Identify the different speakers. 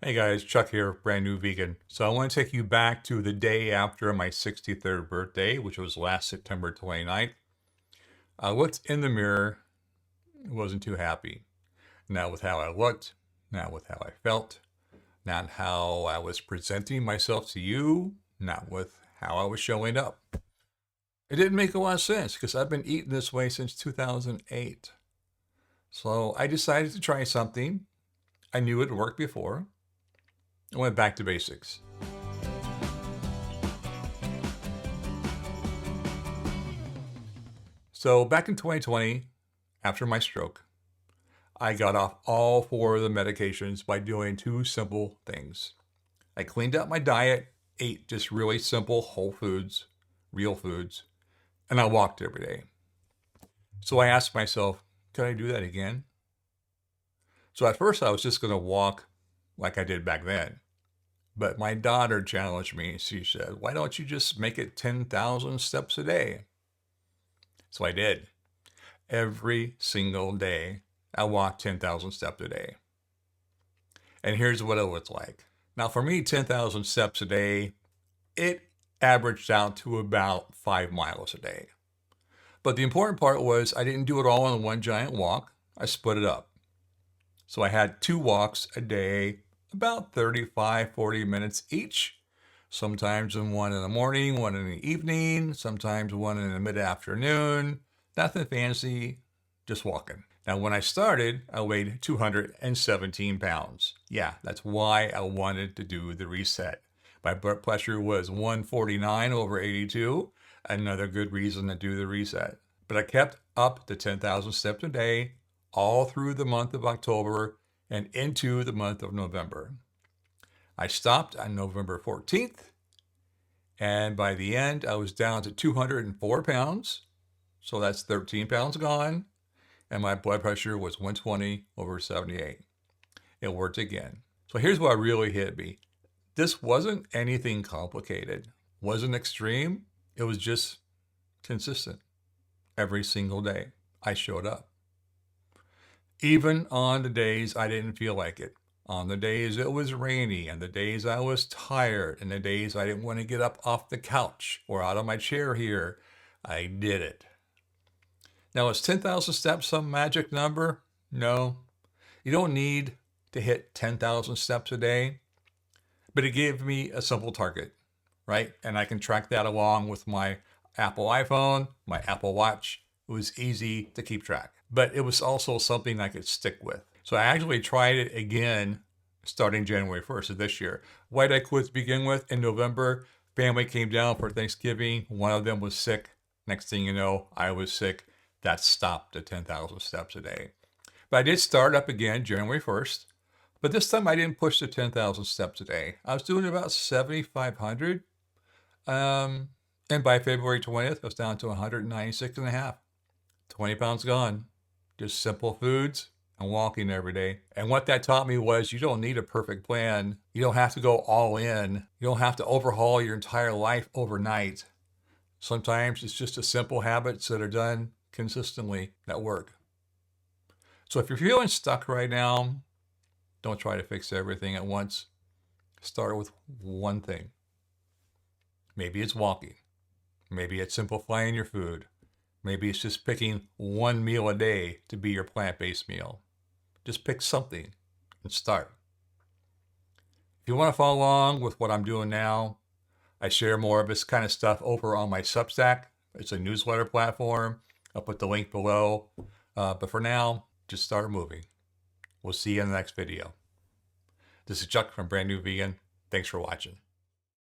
Speaker 1: Hey guys, Chuck here, brand new vegan. So I want to take you back to the day after my 63rd birthday, which was last September 29th. I looked in the mirror, wasn't too happy. Not with how I looked, not with how I felt, not how I was presenting myself to you, not with how I was showing up. It didn't make a lot of sense because I've been eating this way since 2008. So I decided to try something. I knew it worked before. I went back to basics. So back in 2020, after my stroke, I got off all four of the medications by doing two simple things. I cleaned up my diet, ate just really simple whole foods, real foods, and I walked every day. So I asked myself, could I do that again? So at first I was just going to walk like I did back then. But my daughter challenged me. She said, why don't you just make it 10,000 steps a day? So I did. Every single day, I walked 10,000 steps a day. And here's what it looked like. Now, for me, 10,000 steps a day, it averaged out to about 5 miles a day. But the important part was I didn't do it all in one giant walk. I split it up. So I had 2 walks a day, about 35, 40 minutes each. Sometimes one in the morning, one in the evening, sometimes one in the mid-afternoon. Nothing fancy, just walking. Now, when I started, I weighed 217 pounds. Yeah, that's why I wanted to do the reset. My blood pressure was 149/82. Another good reason to do the reset. But I kept up to 10,000 steps a day all through the month of October and into the month of November. I stopped on November 14th, and by the end, I was down to 204 pounds. So that's 13 pounds gone, and my blood pressure was 120/78. It worked again. So here's what really hit me. This wasn't anything complicated, wasn't extreme. It was just consistent. Every single day, I showed up. Even on the days I didn't feel like it. On the days it was rainy, and the days I was tired, and the days I didn't want to get up off the couch or out of my chair here, I did it. Now, is 10,000 steps some magic number? No. You don't need to hit 10,000 steps a day, but it gave me a simple target, right? And I can track that along with my Apple iPhone, my Apple Watch. It was easy to keep track, but it was also something I could stick with. So I actually tried it again starting January 1st of this year. Why did I quit to begin with? In November, family came down for Thanksgiving. One of them was sick. Next thing you know, I was sick. That stopped at 10,000 steps a day. But I did start up again January 1st. But this time I didn't push the 10,000 steps a day. I was doing about 7,500. And by February 20th, I was down to 196.5. 20 pounds gone. Just simple foods and walking every day. And what that taught me was you don't need a perfect plan. You don't have to go all in. You don't have to overhaul your entire life overnight. Sometimes it's just the simple habits that are done consistently that work. So if you're feeling stuck right now, don't try to fix everything at once. Start with one thing. Maybe it's walking. Maybe it's simplifying your food. Maybe it's just picking one meal a day to be your plant-based meal. Just pick something and start. If you want to follow along with what I'm doing now, I share more of this kind of stuff over on my Substack. It's a newsletter platform. I'll put the link below. But for now, just start moving. We'll see you in the next video. This is Chuck from Brand New Vegan. Thanks for watching.